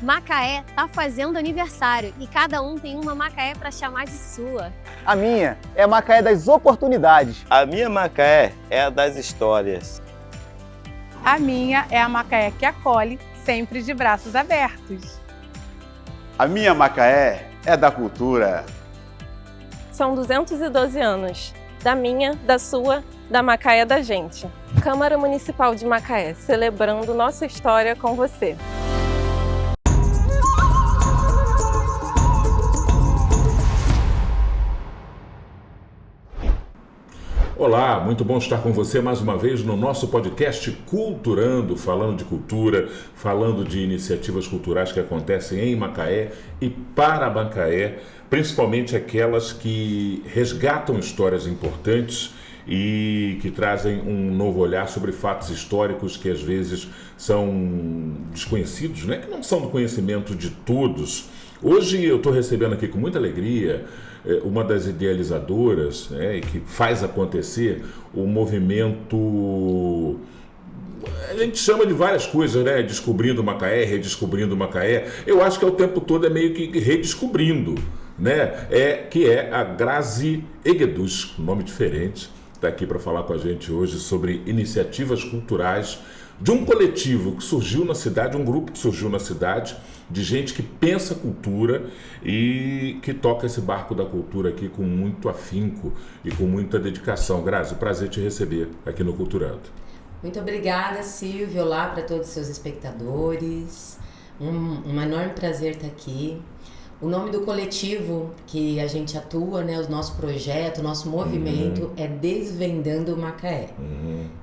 Macaé tá fazendo aniversário e cada um tem uma Macaé para chamar de sua. A minha é a Macaé das oportunidades. A minha Macaé é a das histórias. A minha é a Macaé que acolhe, sempre de braços abertos. A minha Macaé é da cultura. São 212 anos. Da minha, da sua, da Macaé da gente. Câmara Municipal de Macaé, celebrando nossa história com você. Olá, muito bom estar com você mais uma vez no nosso podcast Culturando, falando de cultura, falando de iniciativas culturais que acontecem em Macaé e para Macaé, principalmente aquelas que resgatam histórias importantes e que trazem um novo olhar sobre fatos históricos que às vezes são desconhecidos, né? Que não são do conhecimento de todos. Hoje eu estou recebendo aqui com muita alegria uma das idealizadoras, né, e que faz acontecer o movimento, a gente chama de várias coisas, né? Descobrindo Macaé, redescobrindo Macaé. Eu acho que o tempo todo é meio que redescobrindo, né? Que é a Grazi Eguedus, um nome diferente, está aqui para falar com a gente hoje sobre iniciativas culturais de um coletivo que surgiu na cidade, um grupo que surgiu na cidade, de gente que pensa cultura e que toca esse barco da cultura aqui com muito afinco e com muita dedicação. Grazi, prazer te receber aqui no Culturando. Muito obrigada, Silvio. Olá para todos os seus espectadores. Um enorme prazer estar aqui. O nome do coletivo que a gente atua, né, o nosso projeto, o nosso movimento é Desvendando Macaé.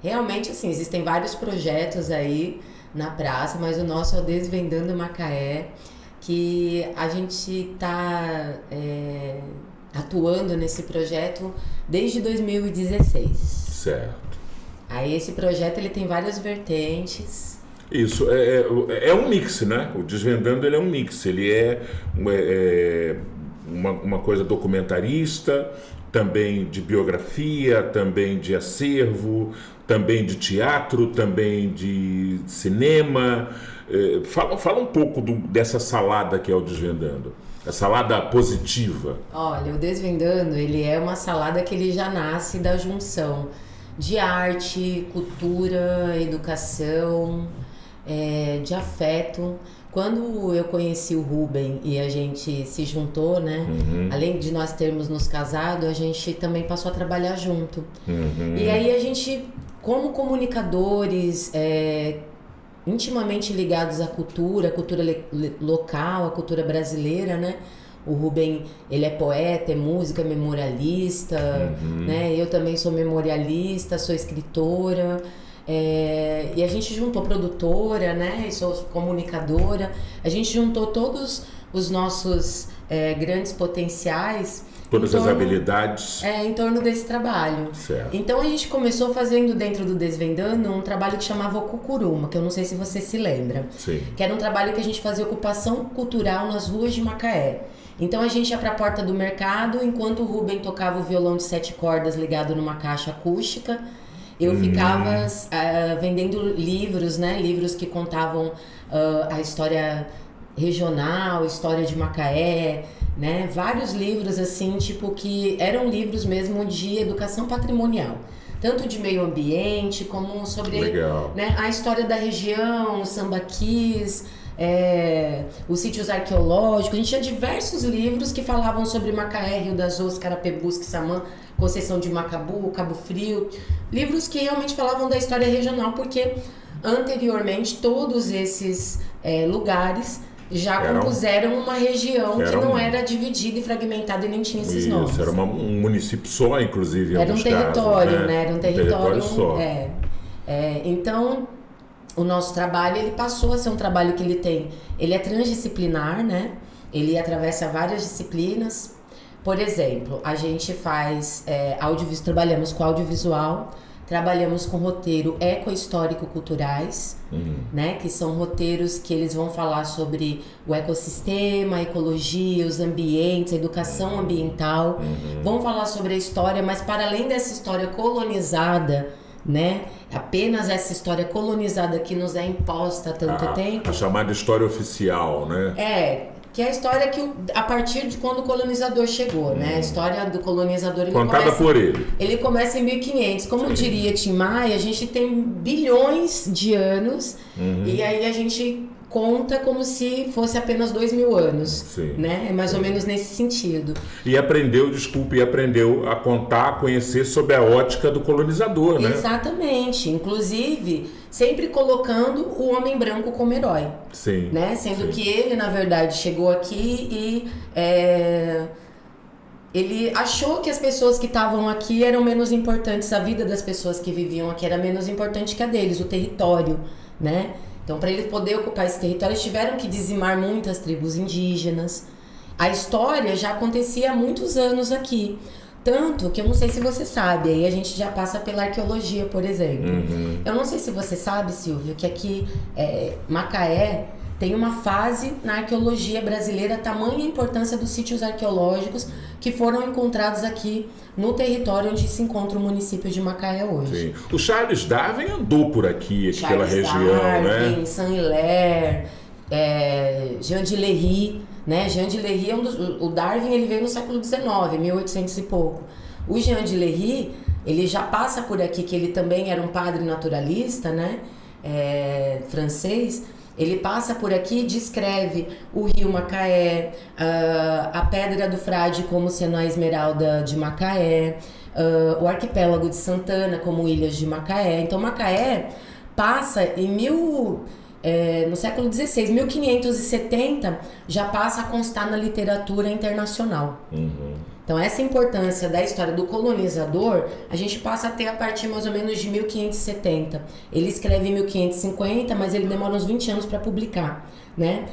Realmente, assim, existem vários projetos aí na praça, mas o nosso é o Desvendando Macaé, que a gente está atuando nesse projeto desde 2016. Certo. Aí esse projeto ele tem várias vertentes. Isso, é um mix, né? O Desvendando ele é um mix, ele é uma coisa documentarista, também de biografia, também de acervo, também de teatro, também de cinema. Fala um pouco dessa salada que é o Desvendando, a salada positiva. Olha, o Desvendando ele é uma salada que ele já nasce da junção de arte, cultura, educação, de afeto. Quando eu conheci o Rubem e a gente se juntou, né? Além de nós termos nos casado, a gente também passou a trabalhar junto. E aí a gente, como comunicadores, intimamente ligados à cultura local, à cultura brasileira, né? O Rubem, ele é poeta, é músico, é memorialista, né? Eu também sou memorialista, sou escritora. E a gente juntou produtora, né? E sou comunicadora. A gente juntou todos os nossos grandes potenciais. Todas as habilidades. Em torno desse trabalho. Certo. Então a gente começou fazendo dentro do Desvendando um trabalho que chamava Cucuruma, que eu não sei se você se lembra. Sim. Que era um trabalho que a gente fazia ocupação cultural nas ruas de Macaé. Então a gente ia para a porta do mercado, enquanto o Rubem tocava o violão de 7 cordas ligado numa caixa acústica. Eu ficava vendendo livros, né? Livros que contavam a história regional, história de Macaé, né? Vários livros assim, tipo, que eram livros mesmo de educação patrimonial. Tanto de meio ambiente, como sobre, né, a história da região, os sambaquis, os sítios arqueológicos. A gente tinha diversos livros que falavam sobre Macaé, Rio das Ostras, Carapebus, Quissamã, Conceição de Macabu, Cabo Frio. Livros que realmente falavam da história regional, porque anteriormente todos esses lugares já compuseram uma região que não era dividida e fragmentada e nem tinha esses nomes. Isso, era um município só, inclusive. Era um território, casos, né? Era um território só. Então, o nosso trabalho, ele passou a ser um trabalho que ele é transdisciplinar, né? Ele atravessa várias disciplinas. Por exemplo, a gente faz trabalhamos com audiovisual, trabalhamos com roteiro ecohistórico-culturais, né? Que são roteiros que eles vão falar sobre o ecossistema, a ecologia, os ambientes, a educação ambiental. Vão falar sobre a história, mas para além dessa história colonizada, né? Apenas essa história colonizada que nos é imposta há tanto tempo. A chamada história oficial, né? Que é a história que, a partir de quando o colonizador chegou, né? A história do colonizador... Contada por ele. Ele começa em 1500. Como diria Tim Maia, a gente tem bilhões de anos e aí a gente conta como se fosse apenas 2000 anos, né? É mais ou menos nesse sentido. E aprendeu a contar, a conhecer sob a ótica do colonizador, né? Exatamente. Inclusive, sempre colocando o homem branco como herói. Sim. Né? Sendo que ele, na verdade, chegou aqui e ele achou que as pessoas que estavam aqui eram menos importantes, a vida das pessoas que viviam aqui era menos importante que a deles, o território, né? Então, para eles poderem ocupar esse território, eles tiveram que dizimar muitas tribos indígenas. A história já acontecia há muitos anos aqui. Tanto que eu não sei se você sabe, aí a gente já passa pela arqueologia, por exemplo. Eu não sei se você sabe, Silvio, que aqui Macaé tem uma fase na arqueologia brasileira, tamanha a importância dos sítios arqueológicos que foram encontrados aqui no território onde se encontra o município de Macaé hoje. Sim. O Charles Darwin andou por aqui pela região, Darwin, né? Saint-Hilaire, Jean de Lery, né? Jean de Lery o Darwin ele veio no século XIX, 1800 e pouco. O Jean de Lery, ele já passa por aqui, que ele também era um padre naturalista, né? Francês. Ele passa por aqui e descreve o rio Macaé, a Pedra do Frade como sendo a esmeralda de Macaé, o arquipélago de Santana como ilhas de Macaé. Então Macaé passa no século XVI, 1570, já passa a constar na literatura internacional. Então essa importância da história do colonizador, a gente passa a ter a partir mais ou menos de 1570. Ele escreve em 1550, mas ele demora uns 20 anos para publicar, né?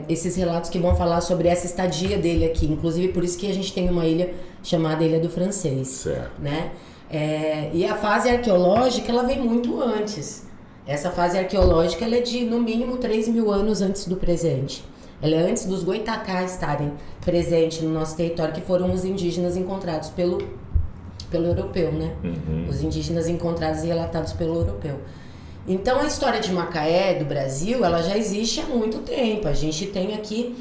Esses relatos que vão falar sobre essa estadia dele aqui. Inclusive por isso que a gente tem uma ilha chamada Ilha do Francês. Certo. Né? E a fase arqueológica, ela vem muito antes. Essa fase arqueológica ela é de, no mínimo, 3.000 anos antes do presente. Ela é antes dos Goitacá estarem presentes no nosso território, que foram os indígenas encontrados pelo europeu, né? Os indígenas encontrados e relatados pelo europeu. Então, a história de Macaé, do Brasil, ela já existe há muito tempo. A gente tem aqui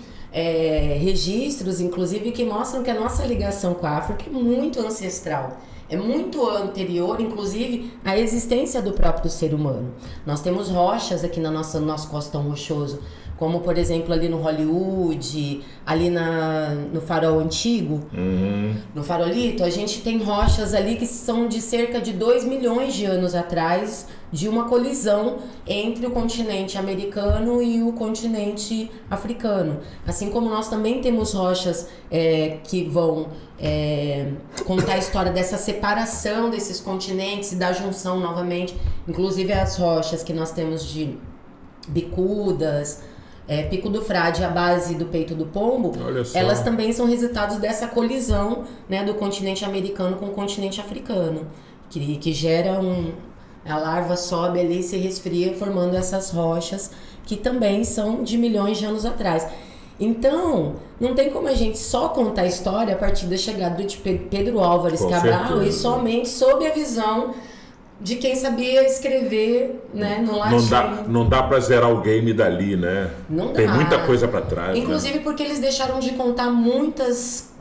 registros, inclusive, que mostram que a nossa ligação com a África é muito ancestral. É muito anterior, inclusive, à existência do próprio ser humano. Nós temos rochas aqui no nosso costão rochoso, como, por exemplo, ali no Hollywood, ali no farol antigo, no farolito, a gente tem rochas ali que são de cerca de 2 milhões de anos atrás, de uma colisão entre o continente americano e o continente africano. Assim como nós também temos rochas que vão contar a história dessa separação desses continentes e da junção novamente, inclusive as rochas que nós temos de bicudas, Pico do Frade, a base do Peito do Pombo, elas também são resultados dessa colisão, né, do continente americano com o continente africano, que gera a larva sobe ali e se resfria, formando essas rochas que também são de milhões de anos atrás. Então, não tem como a gente só contar a história a partir da chegada de Pedro Álvares Cabral e somente sob a visão de quem sabia escrever, né, no latim. Não dá pra zerar o game dali, né? Não Tem dá. muita coisa pra trás. Inclusive, né? Porque eles deixaram de contar muitas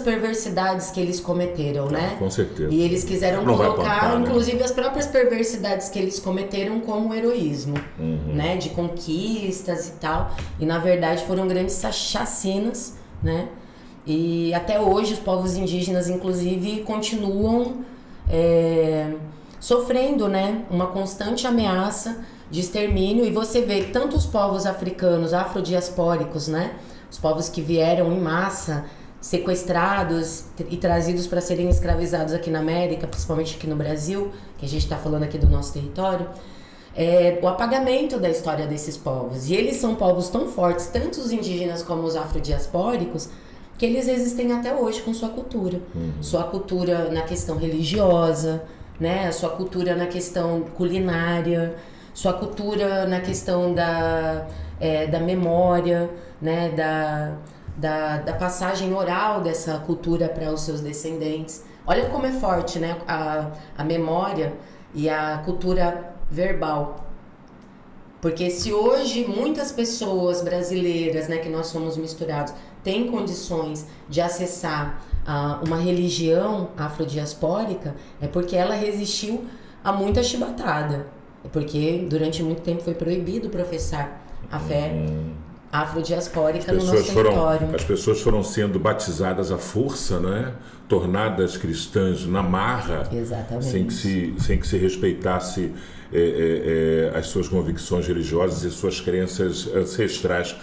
perversidades que eles cometeram, né? Com certeza. E eles quiseram não colocar, contar, inclusive, né? As próprias perversidades que eles cometeram como heroísmo, né? De conquistas e tal. E, na verdade, foram grandes chacinas, né? E até hoje os povos indígenas, inclusive, continuam sofrendo, né, uma constante ameaça de extermínio. E você vê tanto os povos africanos, afrodiaspóricos, né, os povos que vieram em massa, sequestrados e trazidos para serem escravizados aqui na América, principalmente aqui no Brasil, que a gente está falando aqui do nosso território, o apagamento da história desses povos. E eles são povos tão fortes, tanto os indígenas como os afrodiaspóricos, que eles existem até hoje com sua cultura. Sua cultura na questão religiosa, né? A sua cultura na questão culinária, sua cultura na questão da memória, né? Da passagem oral dessa cultura para os seus descendentes. Olha como é forte, né? A memória e a cultura verbal. Porque se hoje muitas pessoas brasileiras, né, que nós somos misturados, têm condições de acessar uma religião afrodiaspórica, é porque ela resistiu a muita chibatada. É porque durante muito tempo foi proibido professar a fé afrodiaspórica no nosso território. As pessoas foram sendo batizadas à força, né? Tornadas cristãs na marra. Exatamente. Sem que se respeitasse as suas convicções religiosas e suas crenças ancestrais.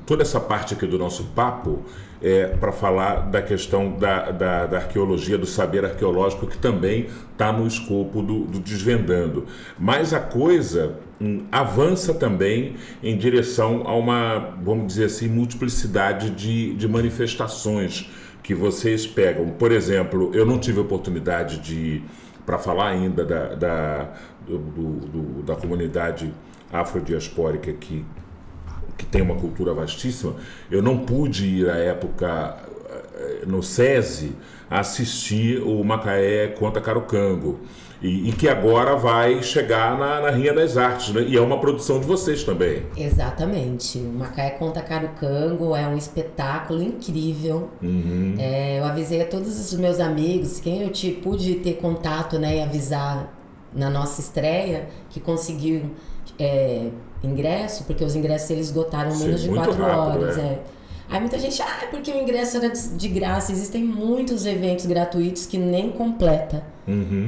Toda essa parte aqui do nosso papo é para falar da questão da arqueologia, do saber arqueológico, que também está no escopo do Desvendando. Mas a coisa avança também em direção a uma, vamos dizer assim, multiplicidade de manifestações que vocês pegam. Por exemplo, eu não tive oportunidade de, para falar ainda da comunidade afrodiaspórica que tem uma cultura vastíssima, eu não pude ir à época no SESI assistir o Macaé Conta Carucango, e que agora vai chegar na Rinha das Artes, né? E é uma produção de vocês também. Exatamente. O Macaé Conta Carucango é um espetáculo incrível. Eu avisei a todos os meus amigos, quem eu pude ter contato, né, e avisar na nossa estreia, que conseguiu ingresso, porque os ingressos eles esgotaram menos de 4 horas. Aí muita gente, porque o ingresso era de graça. Existem muitos eventos gratuitos que nem completa.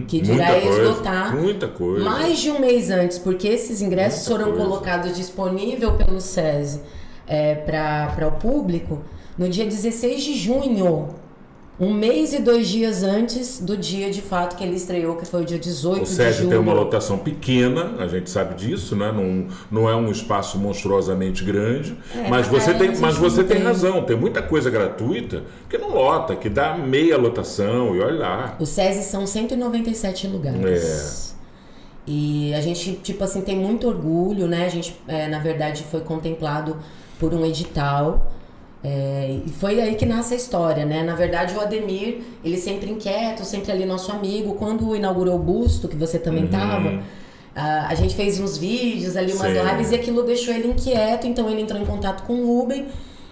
Que dirá esgotar muita coisa. Mais de um mês antes, porque esses ingressos foram colocados disponível pelo SESI para o público no dia 16 de junho. Um mês e 2 dias antes do dia de fato que ele estreou, que foi o dia 18 de julho. O SESI tem uma lotação pequena, a gente sabe disso, né? Não é um espaço monstruosamente grande, mas você tem razão, tem muita coisa gratuita que não lota, que dá meia lotação, e olha lá. O SESI são 197 lugares. E a gente, tem muito orgulho, né? A gente, na verdade, foi contemplado por um edital. E foi aí que nasce a história, né? Na verdade, o Ademir, ele sempre inquieto, sempre ali nosso amigo. Quando inaugurou o busto, que você também estava, a gente fez uns vídeos ali, umas lives, e aquilo deixou ele inquieto. Então ele entrou em contato com o Rubem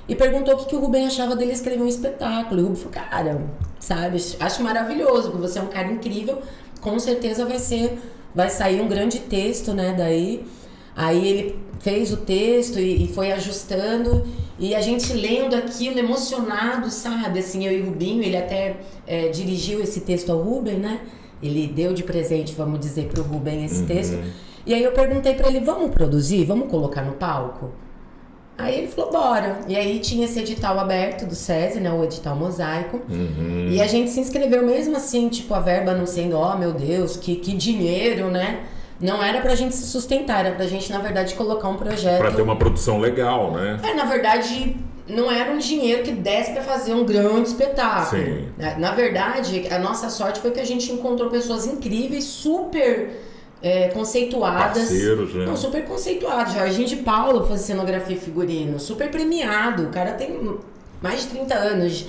e perguntou o que o Rubem achava dele escrever um espetáculo. E o Rubem falou, cara, sabe, acho maravilhoso, porque você é um cara incrível, com certeza vai sair um grande texto, né, daí. Aí ele fez o texto e foi ajustando, e a gente lendo aquilo, emocionado, sabe? Assim, eu e o Rubinho, ele até dirigiu esse texto ao Rubem, né? Ele deu de presente, vamos dizer, pro Rubem esse texto. E aí eu perguntei pra ele, vamos produzir? Vamos colocar no palco? Aí ele falou, bora. E aí tinha esse edital aberto do SESI, né? O edital Mosaico. E a gente se inscreveu mesmo assim, a verba não sendo, meu Deus, que dinheiro, né? Não era pra gente se sustentar, era pra gente, na verdade, colocar um projeto... Pra ter uma produção legal, né? Na verdade, não era um dinheiro que desse pra fazer um grande espetáculo. Sim. Na verdade, a nossa sorte foi que a gente encontrou pessoas incríveis, super conceituadas. Parceiros, né? Não, super conceituados. Jorginho de Paulo fazia cenografia e figurino, super premiado. O cara tem mais de 30 anos.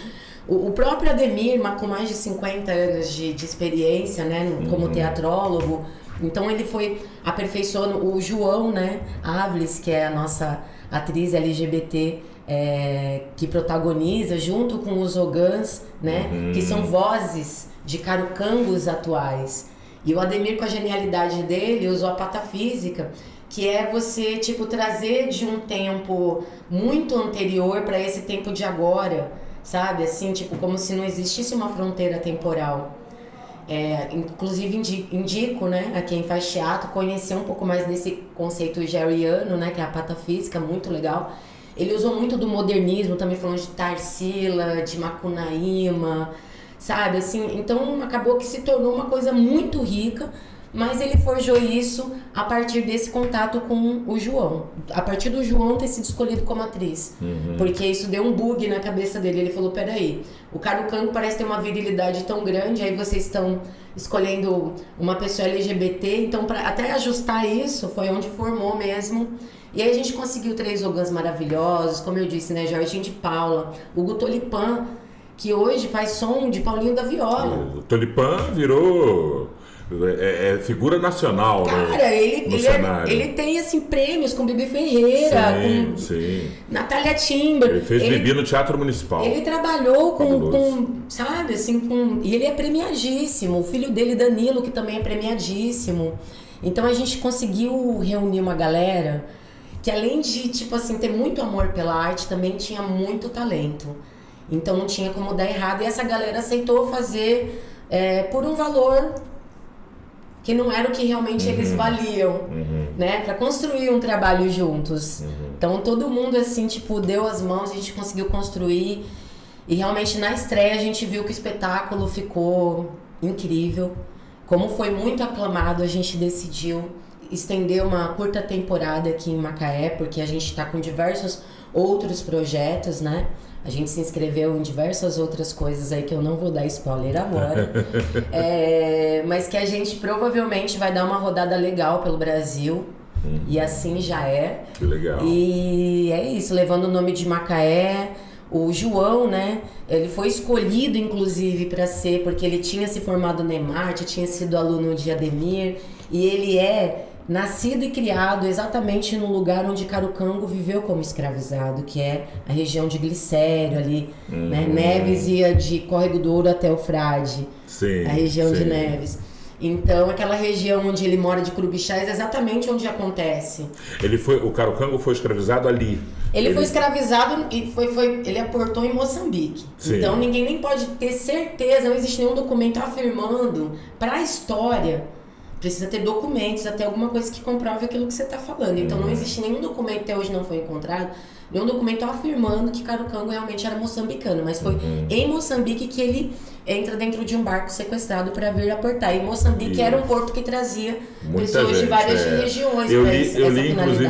O próprio Ademir, com mais de 50 anos de experiência, né, como teatrólogo. Então ele foi aperfeiçoando. O João, né, Avles, que é a nossa atriz LGBT, que protagoniza junto com os Ogãs, né, que são vozes de carucangos atuais. E o Ademir, com a genialidade dele, usou a patafísica, que é você trazer de um tempo muito anterior para esse tempo de agora, sabe? Assim, como se não existisse uma fronteira temporal. Inclusive indico, né, a quem faz teatro conhecer um pouco mais desse conceito geriano, né, que é a patafísica, muito legal. Ele usou muito do modernismo, também falando de Tarsila, de Macunaíma, sabe, assim, então acabou que se tornou uma coisa muito rica, mas ele forjou isso a partir desse contato com o João, a partir do João ter sido escolhido como atriz, porque isso deu um bug na cabeça dele. Ele falou, peraí, o carucango parece ter uma virilidade tão grande, aí vocês estão escolhendo uma pessoa LGBT, então para até ajustar isso, foi onde formou mesmo. E aí a gente conseguiu 3 Ogãs maravilhosos, como eu disse, né, Jorginho de Paula, Hugo Tolipan, que hoje faz som de Paulinho da Viola. O Tolipan virou É figura nacional, Cara, né? ele tem assim prêmios com Bibi Ferreira, sim. Natália Timber. Ele fez Bibi no Teatro Municipal. Ele trabalhou sabe, assim, e ele é premiadíssimo. O filho dele, Danilo, que também é premiadíssimo. Então a gente conseguiu reunir uma galera que, além de, tipo assim, ter muito amor pela arte, também tinha muito talento. Então não tinha como dar errado. E essa galera aceitou fazer por um valor que não era o que realmente eles valiam, né? Pra construir um trabalho juntos. Então todo mundo, assim, tipo, deu as mãos, a gente conseguiu construir. E realmente na estreia a gente viu que o espetáculo ficou incrível. Como foi muito aclamado, a gente decidiu estender uma curta temporada aqui em Macaé, porque a gente tá com diversos outros projetos, né? A gente se inscreveu em diversas outras coisas aí que eu não vou dar spoiler agora. Mas que a gente provavelmente vai dar uma rodada legal pelo Brasil. E assim já é. Que legal. E é isso, levando o nome de Macaé. O João, né? Ele foi escolhido, inclusive, para ser, porque ele tinha se formado na EMART, tinha sido aluno de Ademir. E ele é nascido e criado exatamente no lugar onde Carucango viveu como escravizado, que é a região de Glicério ali, né? Neves ia de Córrego do Ouro até o Frade, a região de Neves. Então, aquela região onde ele mora de Curubichás é exatamente onde acontece. O Carucango foi escravizado ali. Ele foi escravizado e ele aportou em Moçambique. Sim. Então, ninguém nem pode ter certeza, não existe nenhum documento afirmando para a história. Precisa ter documentos, até alguma coisa que comprove aquilo que você está falando. Então não existe nenhum documento, até hoje não foi encontrado, nenhum documento afirmando que Carucango realmente era moçambicano. Mas foi em Moçambique que ele entra dentro de um barco sequestrado para vir aportar. E Moçambique era um porto que trazia pessoas de várias regiões. Eu li inclusive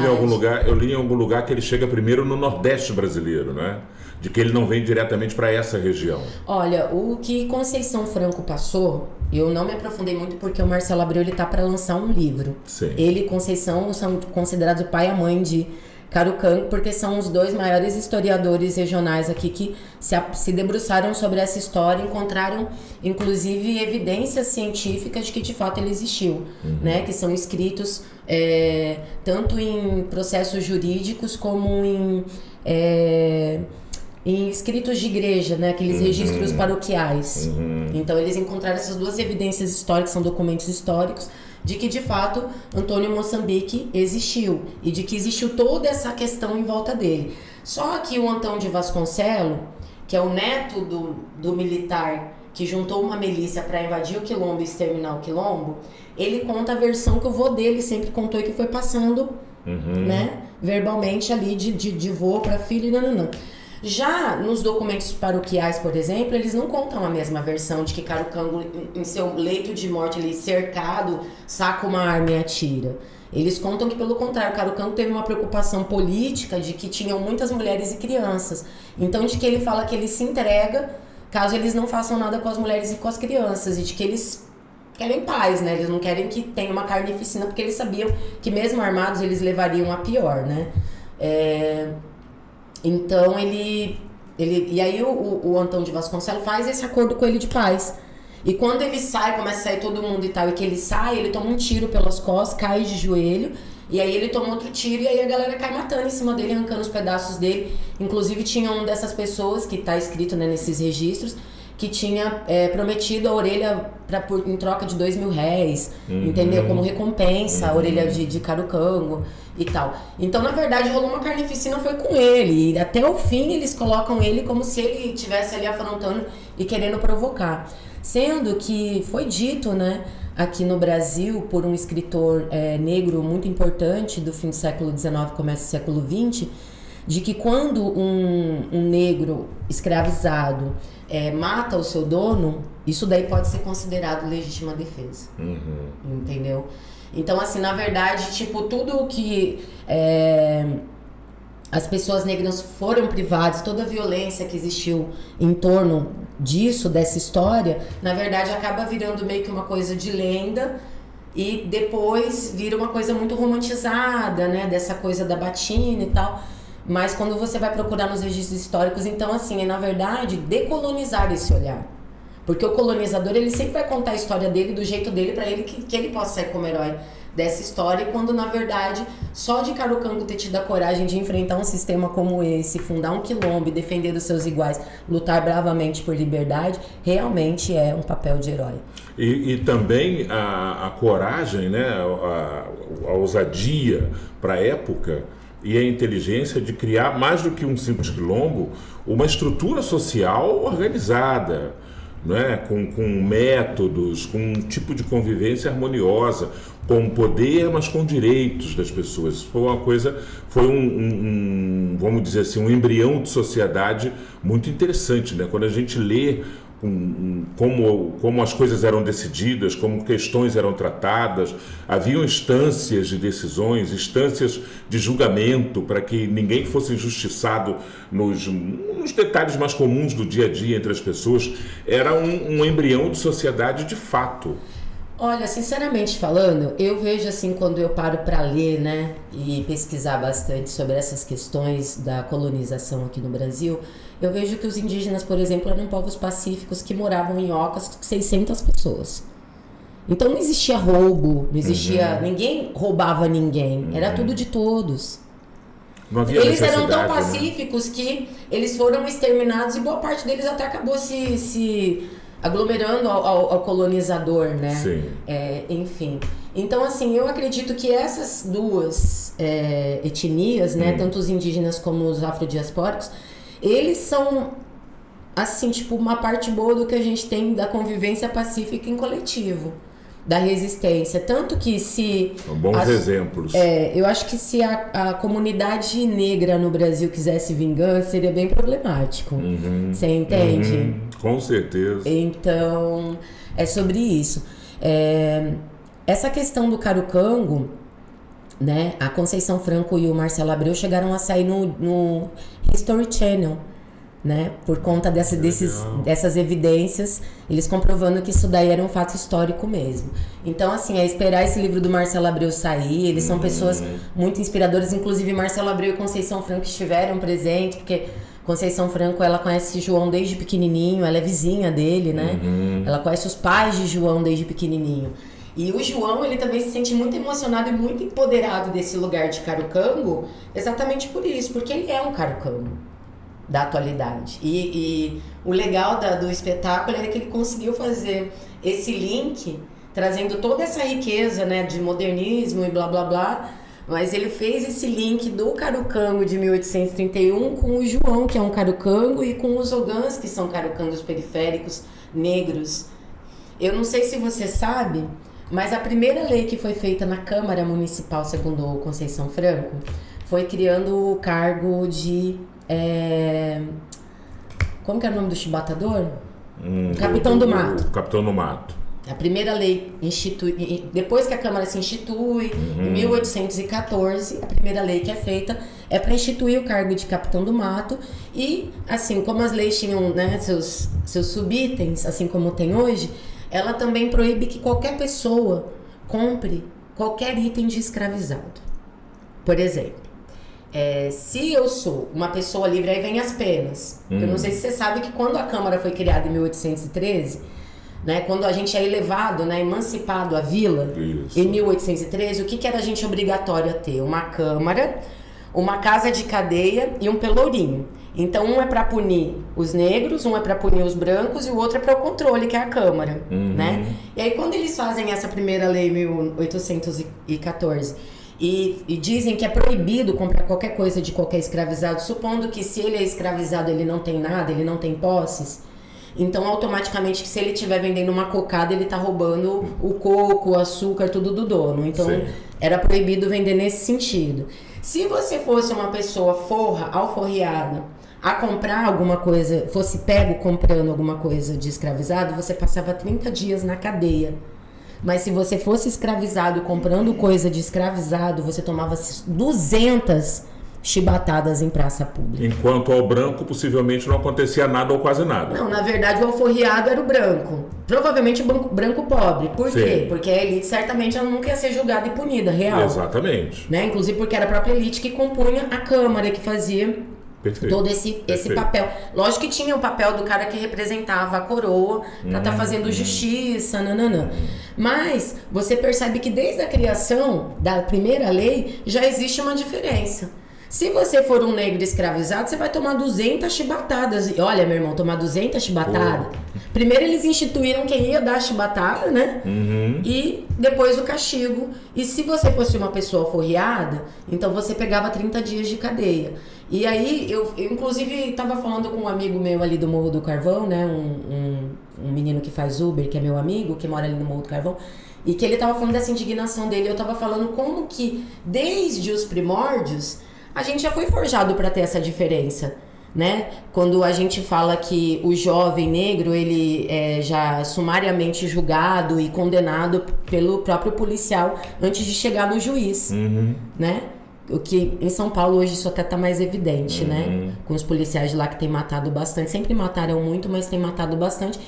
em algum lugar que ele chega primeiro no Nordeste brasileiro, né? De que ele não vem diretamente para essa região. Olha, o que Conceição Franco passou, eu não me aprofundei muito porque o Marcelo Abreu ele tá para lançar um livro. Sim. Ele e Conceição são considerados o pai e a mãe de Carucango, porque são os dois maiores historiadores regionais aqui que se debruçaram sobre essa história, encontraram inclusive evidências científicas de que de fato ele existiu, né? Que são escritos tanto em processos jurídicos como em escritos de igreja, né? Aqueles registros paroquiais. Então eles encontraram essas duas evidências históricas, são documentos históricos, de que de fato Antônio Moçambique existiu e de que existiu toda essa questão em volta dele. Só que o Antão de Vasconcelos, que é o neto do militar que juntou uma milícia para invadir o quilombo e exterminar o quilombo, ele conta a versão que o vô dele sempre contou e que foi passando, né, verbalmente ali de vô para filho e não. Já nos documentos paroquiais, por exemplo, eles não contam a mesma versão de que Carucango, em seu leito de morte, ele cercado, saca uma arma e atira. Eles contam que, pelo contrário, Carucango teve uma preocupação política de que tinham muitas mulheres e crianças. Então, de que ele fala que ele se entrega caso eles não façam nada com as mulheres e com as crianças. E de que eles querem paz, né? Eles não querem que tenha uma carnificina, porque eles sabiam que mesmo armados eles levariam a pior, né? Então e aí o Antão de Vasconcelos faz esse acordo com ele de paz. E quando ele sai, começa a sair todo mundo e tal, e que ele sai, ele toma um tiro pelas costas, cai de joelho, e aí ele toma outro tiro, e aí a galera cai matando em cima dele, arrancando os pedaços dele. Inclusive tinha uma dessas pessoas, que tá escrito, né, nesses registros, que tinha prometido a orelha em troca de R$2.000, entendeu? Como recompensa, a orelha de Carucango e tal. Então, na verdade, rolou uma carnificina, foi com ele. E até o fim, eles colocam ele como se ele estivesse ali afrontando e querendo provocar. Sendo que foi dito, né, aqui no Brasil, por um escritor negro muito importante do fim do século XIX, começo do século XX, de que quando um negro escravizado mata o seu dono, isso daí pode ser considerado legítima defesa. Entendeu? Então, assim, na verdade, tipo, tudo que as pessoas negras foram privadas, toda a violência que existiu em torno disso, dessa história, na verdade acaba virando meio que uma coisa de lenda e depois vira uma coisa muito romantizada, né, dessa coisa da batina e tal. Mas quando você vai procurar nos registros históricos, então, assim, é na verdade decolonizar esse olhar. Porque o colonizador, ele sempre vai contar a história dele do jeito dele para ele que ele possa sair como herói dessa história, quando na verdade só de Carucango ter tido a coragem de enfrentar um sistema como esse, fundar um quilombo, defender os seus iguais, lutar bravamente por liberdade, realmente é um papel de herói. E também a coragem, né, a ousadia para a época e a inteligência de criar, mais do que um simples quilombo, uma estrutura social organizada, né, com métodos, com um tipo de convivência harmoniosa, com poder, mas com direitos das pessoas. Isso foi uma coisa, foi vamos dizer assim, um embrião de sociedade muito interessante, né? Quando a gente lê como as coisas eram decididas, como questões eram tratadas, haviam instâncias de decisões, instâncias de julgamento para que ninguém fosse injustiçado nos detalhes mais comuns do dia a dia entre as pessoas. Era um embrião de sociedade de fato. Olha, sinceramente falando, eu vejo assim, quando eu paro para ler, né, e pesquisar bastante sobre essas questões da colonização aqui no Brasil, eu vejo que os indígenas, por exemplo, eram povos pacíficos que moravam em ocas com 600 pessoas. Então não existia roubo, não existia, ninguém roubava ninguém, era tudo de todos. Não havia eles eram tão necessidade, pacíficos, né, que eles foram exterminados e boa parte deles até acabou se aglomerando ao colonizador, né? Sim. Enfim. Então, assim, eu acredito que essas duas etnias, né, tanto os indígenas como os afrodiaspóricos, eles são, assim, tipo, uma parte boa do que a gente tem da convivência pacífica em coletivo, da resistência. Tanto que se... Bons exemplos. Eu acho que se a comunidade negra no Brasil quisesse vingança, seria bem problemático. Você entende? Com certeza. Então, é sobre isso. Essa questão do Carucango, né, a Conceição Franco e o Marcelo Abreu chegaram a sair no History Channel, né, por conta dessas evidências, eles comprovando que isso daí era um fato histórico mesmo. Então, assim, é esperar esse livro do Marcelo Abreu sair. Eles são pessoas muito inspiradoras, inclusive Marcelo Abreu e Conceição Franco estiveram presentes, porque Conceição Franco, ela conhece João desde pequenininho, ela é vizinha dele, né? Ela conhece os pais de João desde pequenininho. E o João, ele também se sente muito emocionado e muito empoderado desse lugar de Carucango, exatamente por isso, porque ele é um Carucango da atualidade. E o legal do espetáculo é que ele conseguiu fazer esse link, trazendo toda essa riqueza, né, de modernismo e blá blá blá, mas ele fez esse link do Carucango de 1831 com o João, que é um Carucango, e com os Ogãs, que são Carucangos periféricos, negros. Eu não sei se você sabe, mas a primeira lei que foi feita na Câmara Municipal, segundo Conceição Franco, foi criando o cargo de... como que é o nome do chibatador? Capitão do Mato. Capitão do Mato. A primeira lei depois que a Câmara se institui, em 1814, a primeira lei que é feita é para instituir o cargo de Capitão do Mato. E, assim, como as leis tinham, né, seus subitens, assim como tem hoje, ela também proíbe que qualquer pessoa compre qualquer item de escravizado. Por exemplo, se eu sou uma pessoa livre, aí vem as penas. Eu não sei se você sabe que quando a Câmara foi criada em 1813, né, quando a gente é elevado, né, emancipado à vila, em 1813, o que era a gente obrigatório a ter? Uma Câmara, uma casa de cadeia e um pelourinho. Então, um é para punir os negros, um é para punir os brancos e o outro é para o controle, que é a Câmara, né? E aí, quando eles fazem essa primeira lei, 1814, e dizem que é proibido comprar qualquer coisa de qualquer escravizado, supondo que se ele é escravizado, ele não tem nada, ele não tem posses, então automaticamente se ele estiver vendendo uma cocada, ele está roubando o coco, o açúcar, tudo do dono. Então era proibido vender nesse sentido. Se você fosse uma pessoa alforriada, a comprar alguma coisa, fosse pego comprando alguma coisa de escravizado, você passava 30 dias na cadeia. Mas se você fosse escravizado comprando coisa de escravizado, você tomava 200 chibatadas em praça pública. Enquanto ao branco, possivelmente não acontecia nada ou quase nada. Não, na verdade o alforriado era o branco. Provavelmente o branco pobre. Por quê? Porque a elite certamente ela nunca ia ser julgada e punida, real. Exatamente. Né? Inclusive porque era a própria elite que compunha a Câmara, que fazia Perfeito. Todo esse papel. Lógico que tinha o papel do cara que representava a coroa pra estar fazendo justiça, nananã. Mas você percebe que desde a criação da primeira lei já existe uma diferença. Se você for um negro escravizado, você vai tomar 200 chibatadas. E olha, meu irmão, tomar 200 chibatadas. Primeiro eles instituíram quem ia dar a chibatada, né? E depois o castigo. E se você fosse uma pessoa forreada, então você pegava 30 dias de cadeia. E aí, eu inclusive estava falando com um amigo meu ali do Morro do Carvão, né? Um menino que faz Uber, que é meu amigo, que mora ali no Morro do Carvão. E que ele estava falando dessa indignação dele. Eu estava falando como que, desde os primórdios, a gente já foi forjado para ter essa diferença, né? Quando a gente fala que o jovem negro, ele é já sumariamente julgado e condenado pelo próprio policial antes de chegar no juiz, né? O que em São Paulo hoje isso até tá mais evidente, né? Com os policiais de lá que tem matado bastante. Sempre mataram muito, mas tem matado bastante.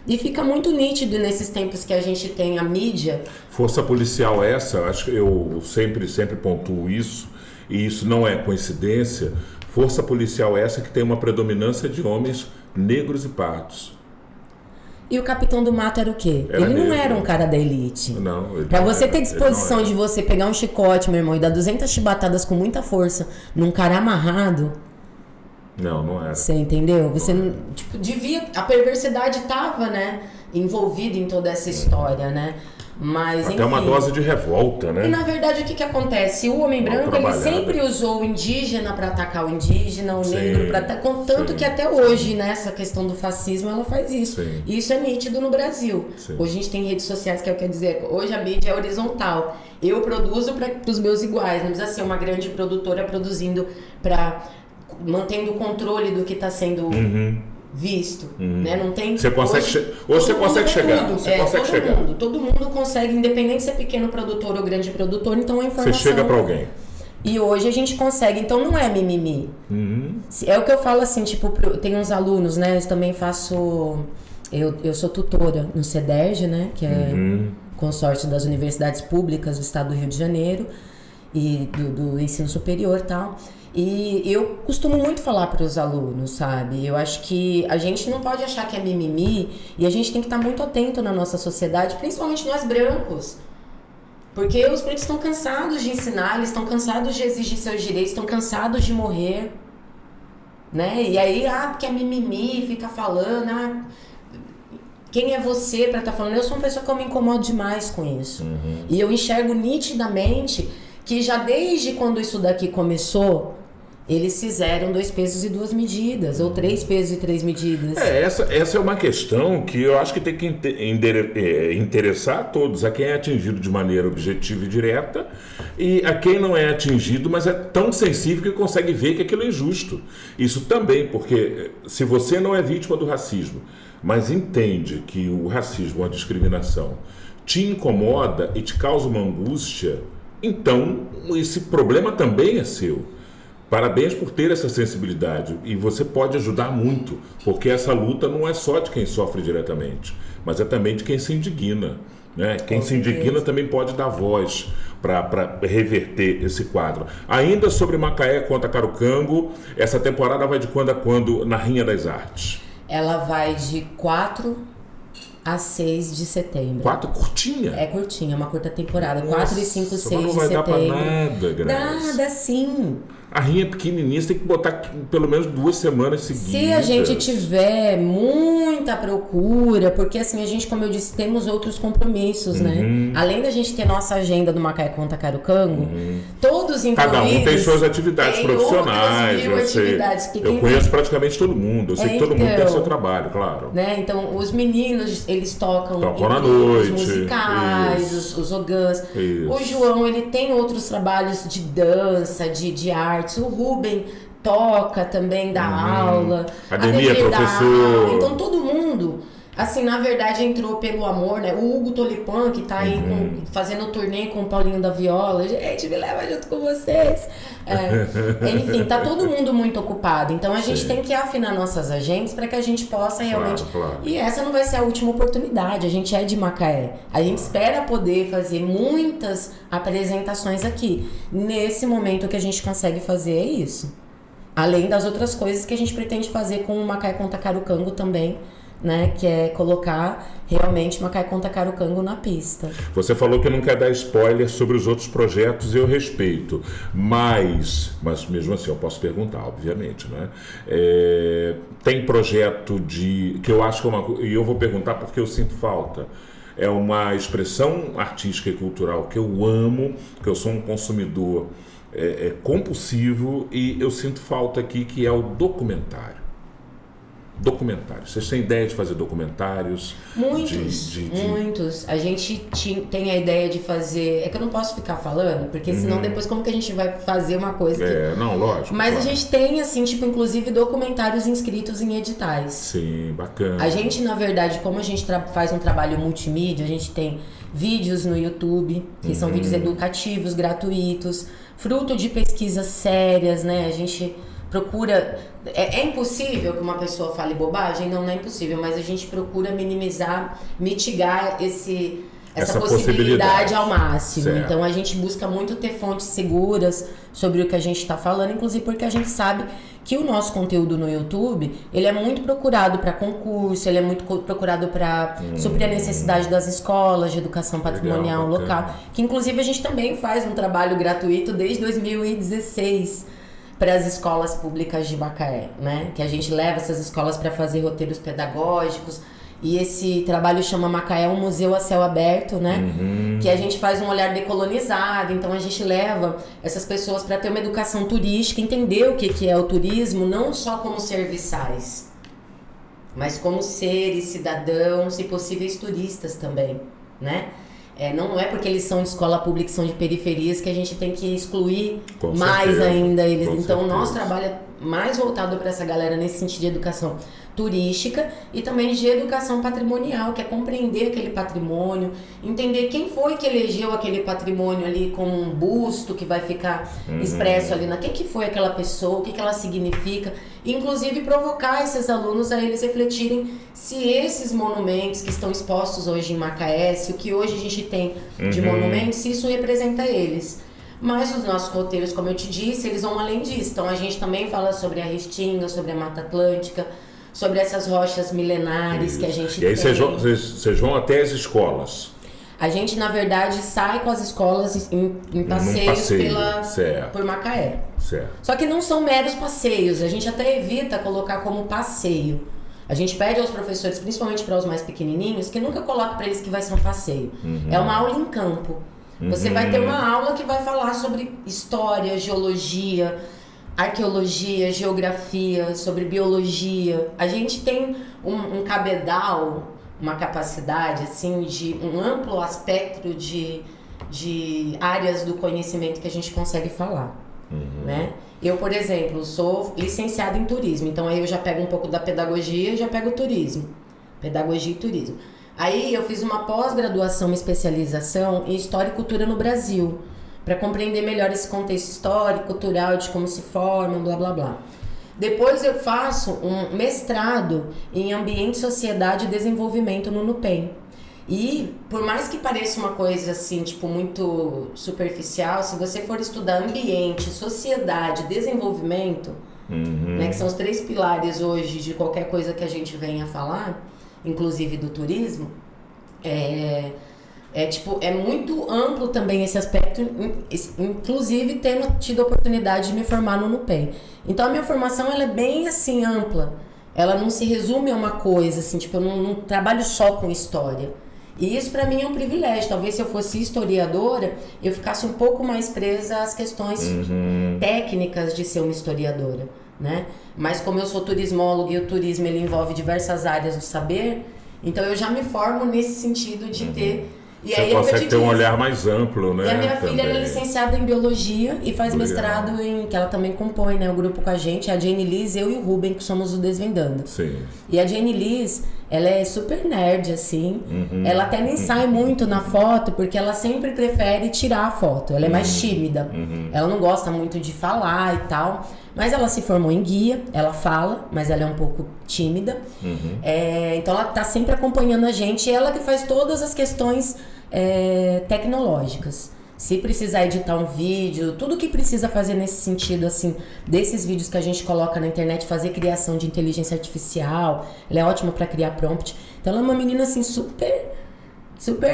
E fica muito nítido nesses tempos que a gente tem a mídia. Força policial essa, acho que eu sempre pontuo isso, e isso não é coincidência. Força policial essa que tem uma predominância de homens negros e pardos. E o Capitão do Mato era o quê? Ele não era um cara da elite. Não. Pra você ter disposição de você pegar um chicote, meu irmão, e dar 200 chibatadas com muita força num cara amarrado... Não era. Você entendeu? Você não, tipo, devia... A perversidade tava, né? Envolvida em toda essa história, né? Mas, até uma dose de revolta, né? E na verdade o que acontece? O homem branco, ele sempre usou o indígena para atacar o indígena, o negro para atacar, contanto que até hoje, né, essa questão do fascismo, ela faz isso. E isso é nítido no Brasil. Hoje a gente tem redes sociais, que é o que quer dizer, hoje a mídia é horizontal. Eu produzo para os meus iguais, não precisa ser uma grande produtora produzindo mantendo o controle do que está sendo visto, né? Não tem. Você consegue você consegue chegar. Todo mundo consegue, independente se é pequeno produtor ou grande produtor, então a informação. Você chega para alguém. E hoje a gente consegue, então não é mimimi. É o que eu falo assim, tipo, tem uns alunos, né? Eu também faço. Eu sou tutora no CEDERJ, né? Que é consórcio das universidades públicas do estado do Rio de Janeiro e do ensino superior e tal. E eu costumo muito falar para os alunos, sabe? Eu acho que a gente não pode achar que é mimimi e a gente tem que estar muito atento na nossa sociedade, principalmente nós brancos. Porque os brancos estão cansados de ensinar, eles estão cansados de exigir seus direitos, estão cansados de morrer, né? E aí, porque é mimimi, fica falando, quem é você para estar falando? Eu sou uma pessoa que eu me incomodo demais com isso. E eu enxergo nitidamente que já desde quando isso daqui começou, eles fizeram 2 pesos e 2 medidas, ou 3 pesos e 3 medidas. Essa é uma questão que eu acho que tem que interessar a todos, a quem é atingido de maneira objetiva e direta, e a quem não é atingido, mas é tão sensível que consegue ver que aquilo é injusto. Isso também, porque se você não é vítima do racismo, mas entende que o racismo, a discriminação, te incomoda e te causa uma angústia, então esse problema também é seu. Parabéns por ter essa sensibilidade e você pode ajudar muito, porque essa luta não é só de quem sofre diretamente, mas é também de quem se indigna, né? Quem se indigna também pode dar voz para reverter esse quadro. Ainda sobre Macaé contra Carucango, essa temporada vai de quando a quando na Rinha das Artes? Ela vai de 4 a 6 de setembro. 4 curtinha? É curtinha, uma curta temporada. 4 e 5, 6 de setembro. Não vai dar pra nada, Graça. Dá sim. A rinha é pequenininha, você tem que botar pelo menos 2 semanas seguidas. Se a gente tiver muita procura, porque assim, a gente, como eu disse, temos outros compromissos, né? Além da gente ter nossa agenda do Macaé contra Carucango, todos envolvidos... Cada um tem suas atividades profissionais. Eu conheço praticamente todo mundo, eu sei que todo mundo tem seu trabalho, claro. Né? Então, os meninos, eles tocam na noite, os musicais, os ogãs. O João, ele tem outros trabalhos de dança, de arte. O Ruben toca também, dá aula. Ademir é professor. Então todo mundo, assim, na verdade entrou pelo amor, né? O Hugo Tolipan, que tá aí fazendo turnê com o Paulinho da Viola. Gente, me leva junto com vocês. Enfim, tá todo mundo muito ocupado. Então a gente tem que afinar nossas agendas para que a gente possa realmente... Claro. E essa não vai ser a última oportunidade. A gente é de Macaé. A gente espera poder fazer muitas apresentações aqui. Nesse momento, o que a gente consegue fazer é isso. Além das outras coisas que a gente pretende fazer com o Macaé Conta Carucango também, né? Que é colocar realmente Macaé Conta Carucango na pista. Você falou que não quer dar spoiler sobre os outros projetos e eu respeito, mas mesmo assim eu posso perguntar, obviamente, né? Tem projeto que eu acho que é uma coisa, e eu vou perguntar porque eu sinto falta. É uma expressão artística e cultural que eu amo, que eu sou um consumidor compulsivo, e eu sinto falta aqui, que é o documentário. Vocês têm ideia de fazer documentários? Muitos. A gente tem a ideia de fazer... É que eu não posso ficar falando, porque senão depois como que a gente vai fazer uma coisa que... Não, lógico. Mas claro. A gente tem, assim, tipo, inclusive documentários inscritos em editais. Sim, bacana. A gente, na verdade, como a gente faz um trabalho multimídia, a gente tem vídeos no YouTube, que são vídeos educativos, gratuitos, fruto de pesquisas sérias, né? A gente procura... É impossível que uma pessoa fale bobagem? Não é impossível, mas a gente procura mitigar essa possibilidade ao máximo. Certo. Então a gente busca muito ter fontes seguras sobre o que a gente está falando, inclusive porque a gente sabe que o nosso conteúdo no YouTube, ele é muito procurado para concurso, ele é muito procurado para suprir a necessidade das escolas de educação patrimonial local, que inclusive a gente também faz um trabalho gratuito desde 2016 para as escolas públicas de Macaé, né? Que a gente leva essas escolas para fazer roteiros pedagógicos, e esse trabalho chama Macaé um museu a céu aberto, né? Que a gente faz um olhar decolonizado, então a gente leva essas pessoas para ter uma educação turística, entender o que é o turismo, não só como serviçais, mas como seres, cidadãos e possíveis turistas também, né? Não é porque eles são de escola pública, são de periferias, que a gente tem que excluir mais ainda eles. Então o nosso trabalho é mais voltado para essa galera nesse sentido de educação turística e também de educação patrimonial, que é compreender aquele patrimônio, entender quem foi que elegeu aquele patrimônio ali como um busto que vai ficar expresso ali, quem que foi aquela pessoa, o que ela significa, inclusive provocar esses alunos a eles refletirem se esses monumentos que estão expostos hoje em Macaé, se o que hoje a gente tem de monumentos, se isso representa eles. Mas os nossos roteiros, como eu te disse, eles vão além disso. Então a gente também fala sobre a Restinga, sobre a Mata Atlântica, sobre essas rochas milenares que a gente tem. E aí vocês vão até as escolas? A gente, na verdade, sai com as escolas em passeios por Macaé. Certo. Só que não são meros passeios, a gente até evita colocar como passeio. A gente pede aos professores, principalmente para os mais pequenininhos, que nunca coloque para eles que vai ser um passeio. É uma aula em campo. Você vai ter uma aula que vai falar sobre história, geologia, arqueologia, geografia, sobre biologia. A gente tem um cabedal, uma capacidade assim, de um amplo aspecto de áreas do conhecimento que a gente consegue falar, né? Eu, por exemplo, sou licenciada em turismo, então aí eu já pego um pouco da pedagogia e já pego o turismo. Pedagogia e turismo. Aí eu fiz uma pós-graduação, uma especialização em História e Cultura no Brasil, para compreender melhor esse contexto histórico, cultural, de como se formam, blá, blá, blá. Depois eu faço um mestrado em Ambiente, Sociedade e Desenvolvimento no NUPEM. E por mais que pareça uma coisa assim, tipo, muito superficial, se você for estudar ambiente, sociedade, desenvolvimento, né, que são os 3 pilares hoje de qualquer coisa que a gente venha falar, inclusive do turismo, é muito amplo também esse aspecto, inclusive tendo tido a oportunidade de me formar no NUPEM. Então a minha formação ela é bem assim ampla, ela não se resume a uma coisa, assim, tipo, eu não trabalho só com história. E isso para mim é um privilégio. Talvez se eu fosse historiadora, eu ficasse um pouco mais presa às questões técnicas de ser uma historiadora, né? Mas como eu sou turismóloga e o turismo ele envolve diversas áreas do saber, então eu já me formo nesse sentido de ter... E você aí consegue ter um olhar mais amplo, né? E a minha filha ela é licenciada em Biologia e faz mestrado que ela também compõe, né, o grupo com a gente, a Jane Liz, eu e o Ruben, que somos o Desvendando. Sim. E a Jane Liz, ela é super nerd, assim. Ela até nem sai muito na foto, porque ela sempre prefere tirar a foto. Ela é mais tímida. Ela não gosta muito de falar e tal. Mas ela se formou em guia, ela fala, mas ela é um pouco tímida. Então ela tá sempre acompanhando a gente. E ela que faz todas as questões tecnológicas. Se precisar editar um vídeo, tudo que precisa fazer nesse sentido, assim, desses vídeos que a gente coloca na internet, fazer criação de inteligência artificial, ela é ótima para criar prompt. Então ela é uma menina, assim, super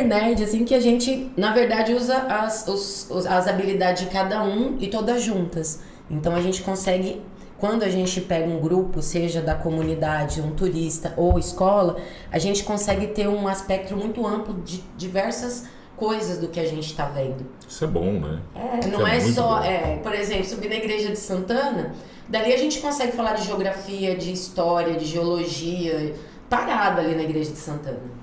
nerd, assim, que a gente, na verdade, usa as habilidades de cada um e todas juntas. Então a gente consegue, quando a gente pega um grupo, seja da comunidade, um turista ou escola, a gente consegue ter um aspecto muito amplo de diversas coisas do que a gente está vendo. Isso é bom, né? Não é muito só, bom. Por exemplo, subir na igreja de Santana, dali a gente consegue falar de geografia, de história, de geologia, parado ali na igreja de Santana.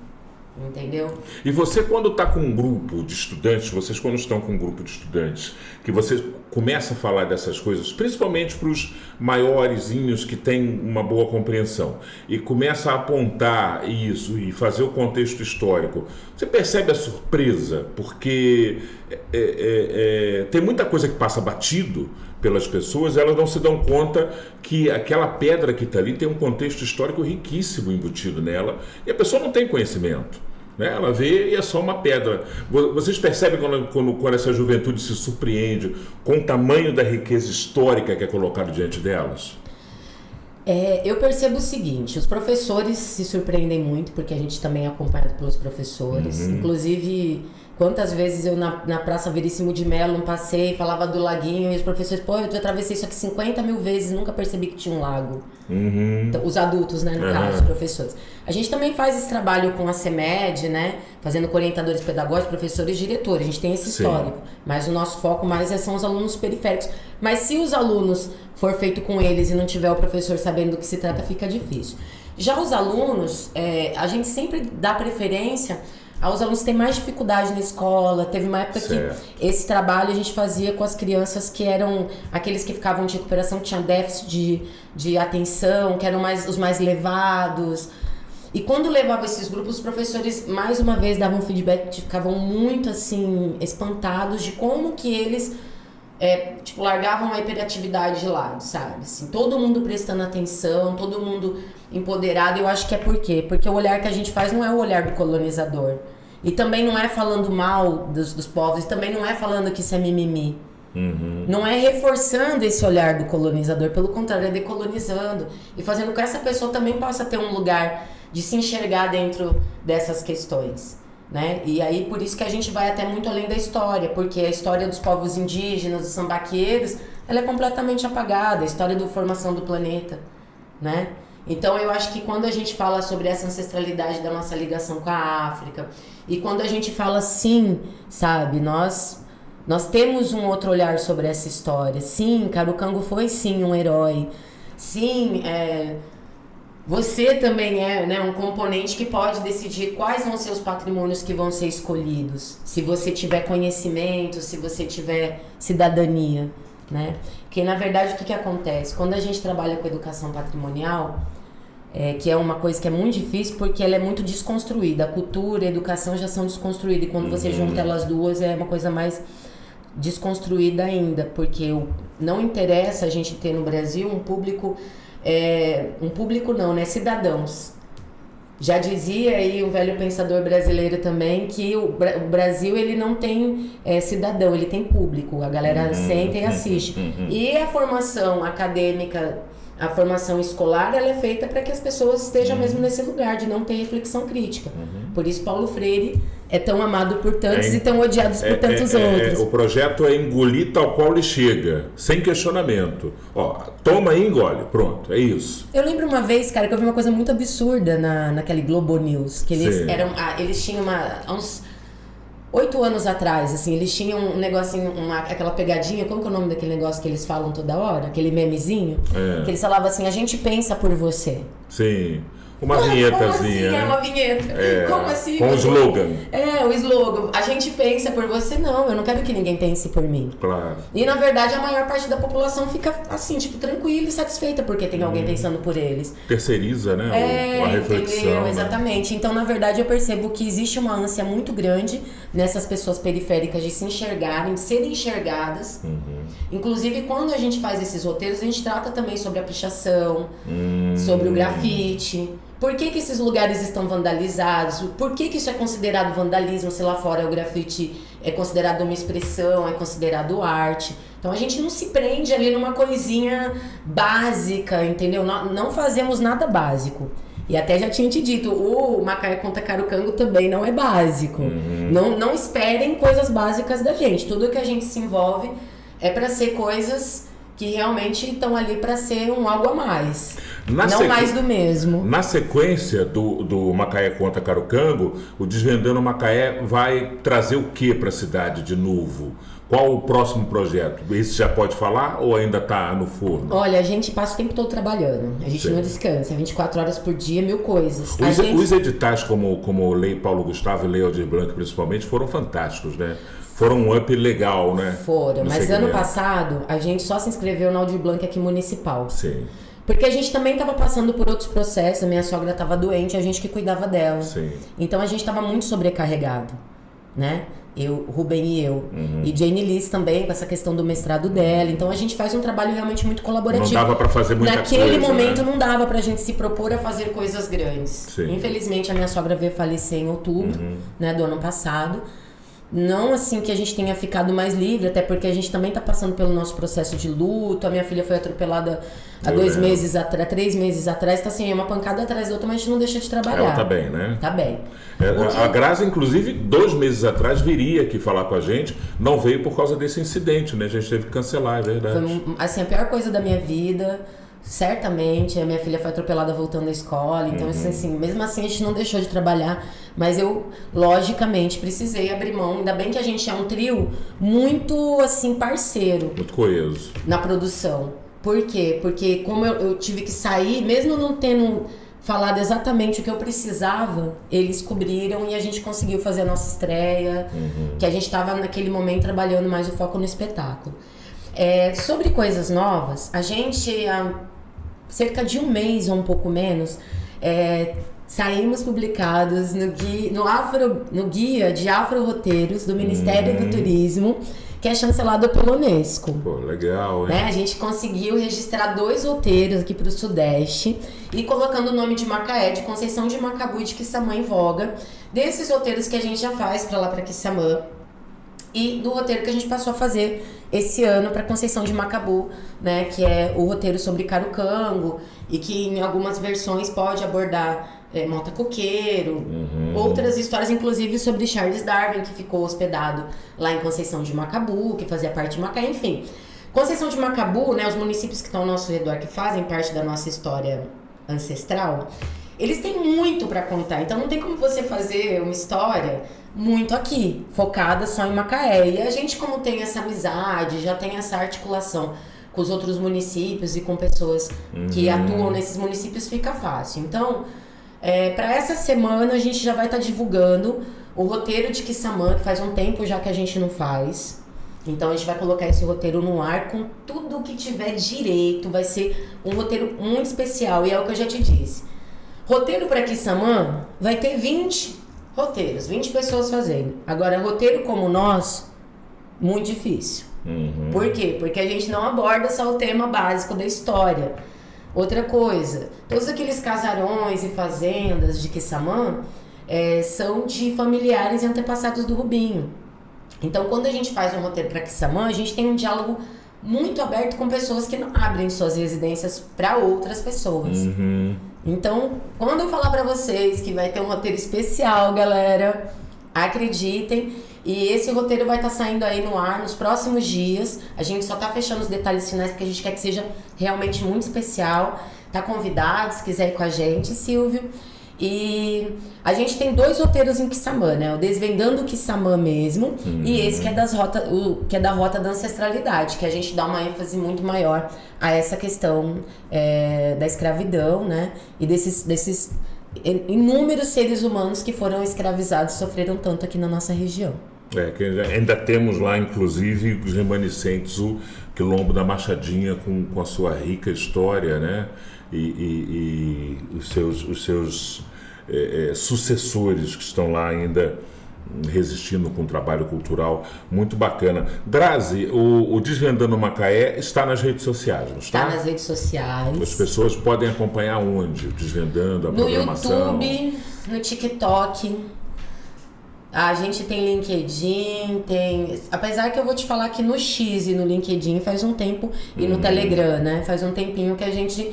Entendeu? E você, quando está com um grupo de estudantes, vocês quando estão com um grupo de estudantes, que você começa a falar dessas coisas, principalmente para os maiorzinhos que têm uma boa compreensão, e começa a apontar isso e fazer o contexto histórico, você percebe a surpresa? Porque tem muita coisa que passa batido pelas pessoas, elas não se dão conta que aquela pedra que está ali tem um contexto histórico riquíssimo embutido nela, e a pessoa não tem conhecimento. Ela vê e é só uma pedra. Vocês percebem quando essa juventude se surpreende com o tamanho da riqueza histórica que é colocado diante delas? Eu percebo o seguinte, os professores se surpreendem muito, porque a gente também é acompanhado pelos professores. Inclusive, quantas vezes eu na Praça Veríssimo de Melo passei, falava do laguinho, e os professores, eu já atravessei isso aqui 50 mil vezes, nunca percebi que tinha um lago. Então, os adultos, né, no caso, os professores. A gente também faz esse trabalho com a CEMED, né, fazendo com orientadores pedagógicos, professores e diretores. A gente tem esse histórico, mas o nosso foco mais são os alunos periféricos. Mas se os alunos for feito com eles e não tiver o professor sabendo do que se trata, fica difícil. Já os alunos, a gente sempre dá preferência aos alunos que têm mais dificuldade na escola. Teve uma época que esse trabalho a gente fazia com as crianças que eram aqueles que ficavam de recuperação, que tinham déficit de atenção, que eram os mais levados. E quando levava esses grupos, os professores, mais uma vez, davam feedback, ficavam muito, assim, espantados de como que eles, largavam a hiperatividade de lado, sabe? Assim, todo mundo prestando atenção, todo mundo empoderado. Eu acho que é por quê? Porque o olhar que a gente faz não é o olhar do colonizador. E também não é falando mal dos povos, e também não é falando que isso é mimimi. Não é reforçando esse olhar do colonizador, pelo contrário, é decolonizando e fazendo com que essa pessoa também possa ter um lugar de se enxergar dentro dessas questões, né? E aí por isso que a gente vai até muito além da história, porque a história dos povos indígenas, dos sambaqueiros, ela é completamente apagada, a história da formação do planeta, né? Então eu acho que quando a gente fala sobre essa ancestralidade da nossa ligação com a África, e quando a gente fala sim, sabe, nós temos um outro olhar sobre essa história. Sim, Karukango foi sim um herói. Sim, você também é, né, um componente que pode decidir quais vão ser os patrimônios que vão ser escolhidos. Se você tiver conhecimento, se você tiver cidadania, né? Porque, na verdade, o que acontece? Quando a gente trabalha com educação patrimonial, que é uma coisa que é muito difícil porque ela é muito desconstruída. A cultura e a educação já são desconstruídas. E quando você junta elas duas, é uma coisa mais desconstruída ainda. Porque não interessa a gente ter no Brasil um público não, né? Cidadãos. Já dizia aí um velho pensador brasileiro também que o Brasil ele não tem cidadão, ele tem público. A galera senta e assiste. E a formação acadêmica, a formação escolar, ela é feita para que as pessoas estejam mesmo nesse lugar de não ter reflexão crítica. Por isso Paulo Freire é tão amado por tantos e tão odiado por tantos outros. O projeto é engolir tal qual lhe chega, sem questionamento. Toma e engole, pronto, é isso. Eu lembro uma vez, cara, que eu vi uma coisa muito absurda naquele Globo News, que eles tinham há uns 8 anos atrás, assim, eles tinham um negocinho, aquela pegadinha, como que é o nome daquele negócio que eles falam toda hora? Aquele memezinho? Que eles falavam assim, a gente pensa por você. Sim. Uma vinhetazinha. Como assim? Né? Uma vinheta. Como assim? Com o slogan. O slogan. A gente pensa por você, não. Eu não quero que ninguém pense por mim. Claro. E, na verdade, a maior parte da população fica, assim, tranquila e satisfeita porque tem alguém pensando por eles. Terceiriza, né? Uma reflexão. Entendeu? Né? Exatamente. Então, na verdade, eu percebo que existe uma ânsia muito grande nessas pessoas periféricas de se enxergarem, de serem enxergadas. Inclusive, quando a gente faz esses roteiros, a gente trata também sobre a pichação, sobre o grafite. Por que esses lugares estão vandalizados? Por que isso é considerado vandalismo se lá fora o grafite é considerado uma expressão, é considerado arte. Então a gente não se prende ali numa coisinha básica, entendeu? Não fazemos nada básico. E até já tinha te dito, o Macaé Conta Carucango também não é básico. Não esperem coisas básicas da gente. Tudo que a gente se envolve é para ser coisas que realmente estão ali para ser um algo a mais. Mais do mesmo. Na sequência do Macaé Conta Carucango, o Desvendando Macaé vai trazer o que para a cidade de novo? Qual o próximo projeto? Esse já pode falar ou ainda está no forno? Olha, a gente passa o tempo todo trabalhando. A gente não descansa. 24 horas por dia, 1000 coisas. Os editais como Lei Paulo Gustavo e Lei Aldir Blanc, principalmente, foram fantásticos, né? Foram um up legal, né? Foram, mas ano passado a gente só se inscreveu na Aldir Blanc aqui municipal. Sim. Porque a gente também estava passando por outros processos, a minha sogra estava doente, a gente que cuidava dela. Sim. Então a gente estava muito sobrecarregado, né? Rubem e eu. E Jane Liz também, com essa questão do mestrado dela. Então a gente faz um trabalho realmente muito colaborativo. Não dava para fazer muita coisa. Naquele momento não dava pra gente se propor a fazer coisas grandes. Sim. Infelizmente a minha sogra veio falecer em outubro, né, do ano passado. Não assim que a gente tenha ficado mais livre, até porque a gente também tá passando pelo nosso processo de luto. A minha filha foi atropelada há 3 meses atrás. Tá assim, uma pancada atrás da outra, mas a gente não deixa de trabalhar. Ela tá bem, né? Tá bem. A Grazi, inclusive, 2 meses atrás viria aqui falar com a gente. Não veio por causa desse incidente, né? A gente teve que cancelar, é verdade. Foi, assim, a pior coisa da minha vida. Certamente, a minha filha foi atropelada voltando à escola, então assim, mesmo assim a gente não deixou de trabalhar, mas eu, logicamente, precisei abrir mão. Ainda bem que a gente é um trio muito, assim, parceiro. Muito coeso. Na produção. Por quê? Porque como eu tive que sair, mesmo não tendo falado exatamente o que eu precisava, eles cobriram e a gente conseguiu fazer a nossa estreia, que a gente estava naquele momento trabalhando mais o foco no espetáculo. Sobre coisas novas, a gente, há cerca de 1 mês ou um pouco menos, saímos publicados no Guia de Afro-Roteiros do Ministério do Turismo, que é chancelado pelo Unesco. Pô, legal, hein? Né? A gente conseguiu registrar 2 roteiros aqui para o Sudeste e colocando o nome de Macaé, de Conceição de Macabu e de Quissamã em voga, desses roteiros que a gente já faz para lá para Quissamã, e do roteiro que a gente passou a fazer esse ano para Conceição de Macabu, né, que é o roteiro sobre Carucango e que em algumas versões pode abordar Mota Coqueiro, outras histórias, inclusive sobre Charles Darwin, que ficou hospedado lá em Conceição de Macabu, que fazia parte de Macaé, enfim. Conceição de Macabu, né, os municípios que estão ao nosso redor, que fazem parte da nossa história ancestral, eles têm muito para contar, então não tem como você fazer uma história muito aqui, focada só em Macaé. E a gente, como tem essa amizade, já tem essa articulação com os outros municípios e com pessoas que atuam nesses municípios, fica fácil. Então, para essa semana a gente já vai estar divulgando o roteiro de Quissamã, que faz um tempo já que a gente não faz. Então a gente vai colocar esse roteiro no ar com tudo o que tiver direito. Vai ser um roteiro muito especial, e é o que eu já te disse. Roteiro para Quissamã vai ter 20 roteiros, 20 pessoas fazendo. Agora, roteiro como o nosso, muito difícil. Por quê? Porque a gente não aborda só o tema básico da história. Outra coisa, todos aqueles casarões e fazendas de Quissamã são de familiares e antepassados do Rubinho. Então, quando a gente faz um roteiro para Quissamã, a gente tem um diálogo muito aberto com pessoas que não abrem suas residências para outras pessoas. Então, quando eu falar para vocês que vai ter um roteiro especial, galera, acreditem. E esse roteiro vai estar saindo aí no ar nos próximos dias. A gente só tá fechando os detalhes finais porque a gente quer que seja realmente muito especial. Tá convidado, se quiser ir com a gente, Silvio. E a gente tem 2 roteiros em Quissamã, né? O Desvendando Quissamã mesmo, e esse que é da Rota da Ancestralidade, que a gente dá uma ênfase muito maior a essa questão da escravidão, né? E desses inúmeros seres humanos que foram escravizados e sofreram tanto aqui na nossa região. Que ainda temos lá, inclusive, os remanescentes, o Quilombo da Machadinha com a sua rica história, né? E os seus sucessores que estão lá ainda resistindo com um trabalho cultural muito bacana. Grazi, o Desvendando Macaé está nas redes sociais, não está? Está nas redes sociais. As pessoas podem acompanhar onde? Desvendando, a programação? No YouTube, no TikTok. A gente tem LinkedIn, apesar que eu vou te falar que no X e no LinkedIn faz um tempo, e no Telegram, né? Faz um tempinho que a gente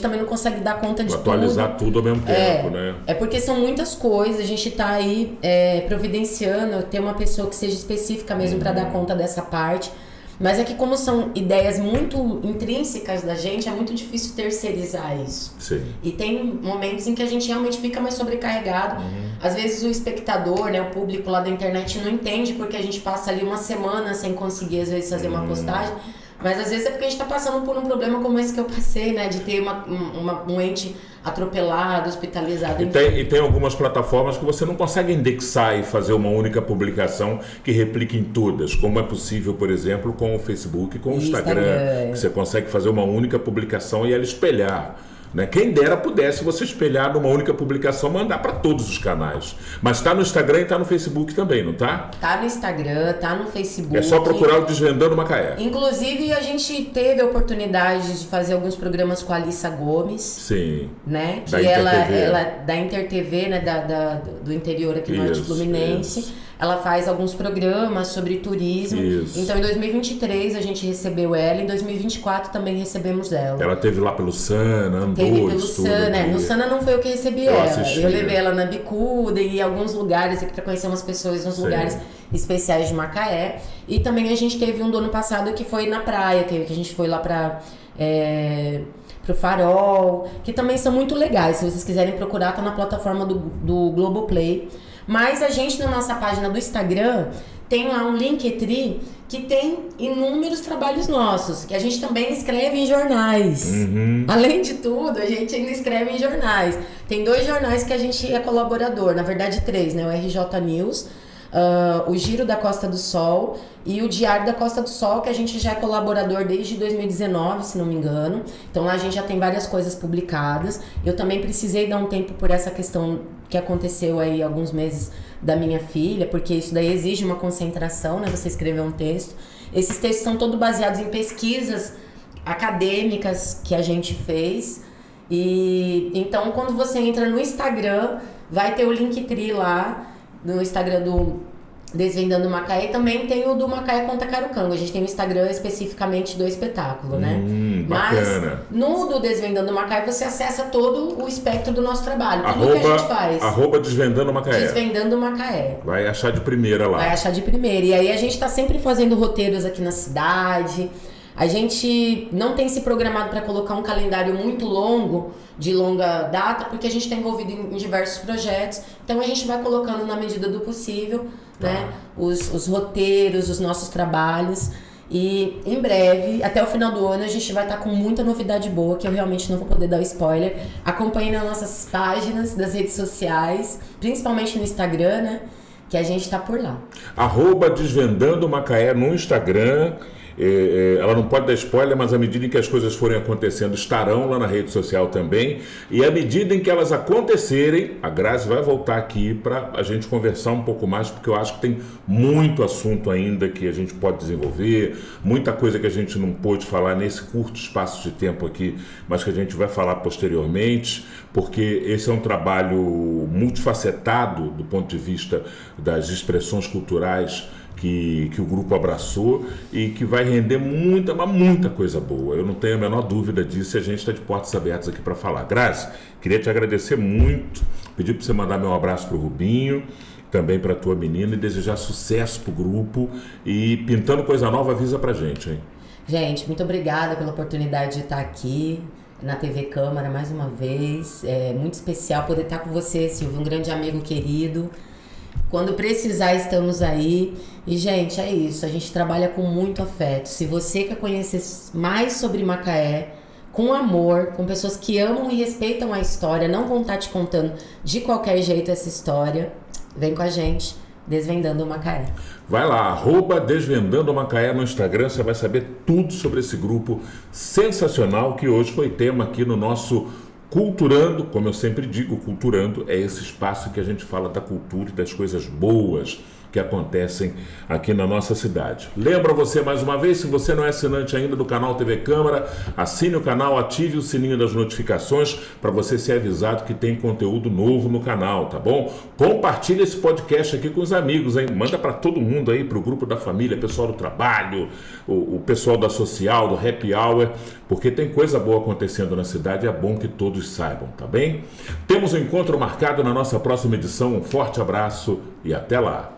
também não consegue dar conta de atualizar tudo ao mesmo tempo, né? É porque são muitas coisas, a gente tá aí providenciando, ter uma pessoa que seja específica mesmo para dar conta dessa parte. Mas é que como são ideias muito intrínsecas da gente, é muito difícil terceirizar isso. Sim. E tem momentos em que a gente realmente fica mais sobrecarregado. Às vezes o espectador, né, o público lá da internet não entende porque a gente passa ali uma semana sem conseguir, às vezes, fazer uma postagem. Mas às vezes é porque a gente tá passando por um problema como esse que eu passei, né? De ter um ente atropelado, hospitalizado. E tem algumas plataformas que você não consegue indexar e fazer uma única publicação que replique em todas, como é possível, por exemplo, com o Facebook e com o Instagram. Que você consegue fazer uma única publicação e ela espelhar. Né? Quem dera pudesse você espelhar numa única publicação, mandar para todos os canais. Mas está no Instagram e está no Facebook também, não tá? Tá no Instagram, tá no Facebook. É só procurar o Desvendando Macaé. Inclusive, a gente teve a oportunidade de fazer alguns programas com a Alissa Gomes. Sim. Né? Que da ela InterTV. Da InterTV, né? Do interior aqui no Norte Fluminense. Isso. Ela faz alguns programas sobre turismo. Isso. Então, em 2023, a gente recebeu ela. Em 2024, também recebemos ela. Ela teve lá pelo Sana, andou. Teve pelo Sana, No Sana não foi eu que recebi ela. Assisti. Eu levei ela na Bicuda e em alguns lugares aqui para conhecer umas pessoas nos lugares especiais de Macaé. E também a gente teve um do ano passado que foi na praia, que a gente foi lá para pro Farol, que também são muito legais. Se vocês quiserem procurar, tá na plataforma do Globoplay. Mas a gente, na nossa página do Instagram, tem lá um Linktree que tem inúmeros trabalhos nossos, que a gente também escreve em jornais. Além de tudo, a gente ainda escreve em jornais. Tem 2 jornais que a gente é colaborador, na verdade 3, né? O RJ News, o Giro da Costa do Sol e o Diário da Costa do Sol, que a gente já é colaborador desde 2019, se não me engano. Então lá a gente já tem várias coisas publicadas. Eu também precisei dar um tempo por essa questão que aconteceu aí alguns meses da minha filha, porque isso daí exige uma concentração, né? Você escrever um texto. Esses textos são todos baseados em pesquisas acadêmicas que a gente fez. E então, quando você entra no Instagram, vai ter o Linktree lá, no Instagram do Desvendando Macaé, e também tem o do Macaé Conta Carucango. A gente tem o Instagram especificamente do espetáculo, né? Bacana. Mas no do Desvendando Macaé você acessa todo o espectro do nosso trabalho. Tudo que a gente faz. Desvendando Macaé. Desvendando Macaé. Vai achar de primeira lá. Vai achar de primeira. E aí a gente tá sempre fazendo roteiros aqui na cidade. A gente não tem se programado para colocar um calendário muito longo, de longa data, porque a gente está envolvido em diversos projetos. Então a gente vai colocando na medida do possível, né, os roteiros, os nossos trabalhos. E em breve, até o final do ano, a gente vai estar com muita novidade boa, que eu realmente não vou poder dar spoiler. Acompanhe nas nossas páginas das redes sociais, principalmente no Instagram, né, que a gente está por lá. @Desvendando Macaé no Instagram. Ela não pode dar spoiler, mas à medida em que as coisas forem acontecendo, estarão lá na rede social também. E à medida em que elas acontecerem, a Grazi vai voltar aqui para a gente conversar um pouco mais, porque eu acho que tem muito assunto ainda que a gente pode desenvolver, muita coisa que a gente não pôde falar nesse curto espaço de tempo aqui, mas que a gente vai falar posteriormente, porque esse é um trabalho multifacetado do ponto de vista das expressões culturais que o grupo abraçou e que vai render muita coisa boa. Eu não tenho a menor dúvida disso e a gente está de portas abertas aqui para falar. Grazi, queria te agradecer muito, pedir para você mandar meu abraço para o Rubinho, também para a tua menina e desejar sucesso para o grupo e pintando coisa nova, avisa para gente, hein? Gente, muito obrigada pela oportunidade de estar aqui na TV Câmara mais uma vez. É muito especial poder estar com você, Silvio, um grande amigo querido. Quando precisar, estamos aí. E, gente, é isso. A gente trabalha com muito afeto. Se você quer conhecer mais sobre Macaé, com amor, com pessoas que amam e respeitam a história, não vão estar te contando de qualquer jeito essa história, vem com a gente, Desvendando Macaé. Vai lá, @Desvendando Macaé no Instagram, você vai saber tudo sobre esse grupo sensacional que hoje foi tema aqui no nosso Culturando. Como eu sempre digo, Culturando é esse espaço que a gente fala da cultura e das coisas boas que que acontecem aqui na nossa cidade. Lembra você mais uma vez, se você não é assinante ainda do canal TV Câmara, assine o canal, ative o sininho das notificações para você ser avisado que tem conteúdo novo no canal, tá bom? Compartilha esse podcast aqui com os amigos, hein? Manda para todo mundo aí, para o grupo da família, pessoal do trabalho, o pessoal da social, do happy hour, porque tem coisa boa acontecendo na cidade e é bom que todos saibam, tá bem? Temos um encontro marcado na nossa próxima edição. Um forte abraço e até lá!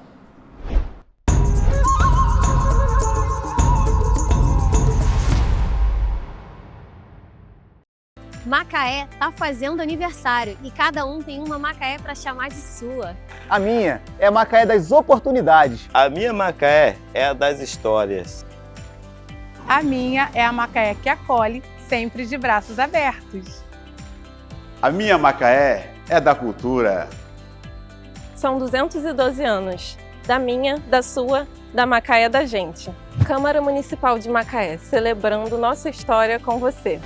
Macaé tá fazendo aniversário e cada um tem uma Macaé para chamar de sua. A minha é a Macaé das oportunidades. A minha Macaé é a das histórias. A minha é a Macaé que acolhe, sempre de braços abertos. A minha Macaé é da cultura. São 212 anos. Da minha, da sua, da Macaé da gente. Câmara Municipal de Macaé, celebrando nossa história com você.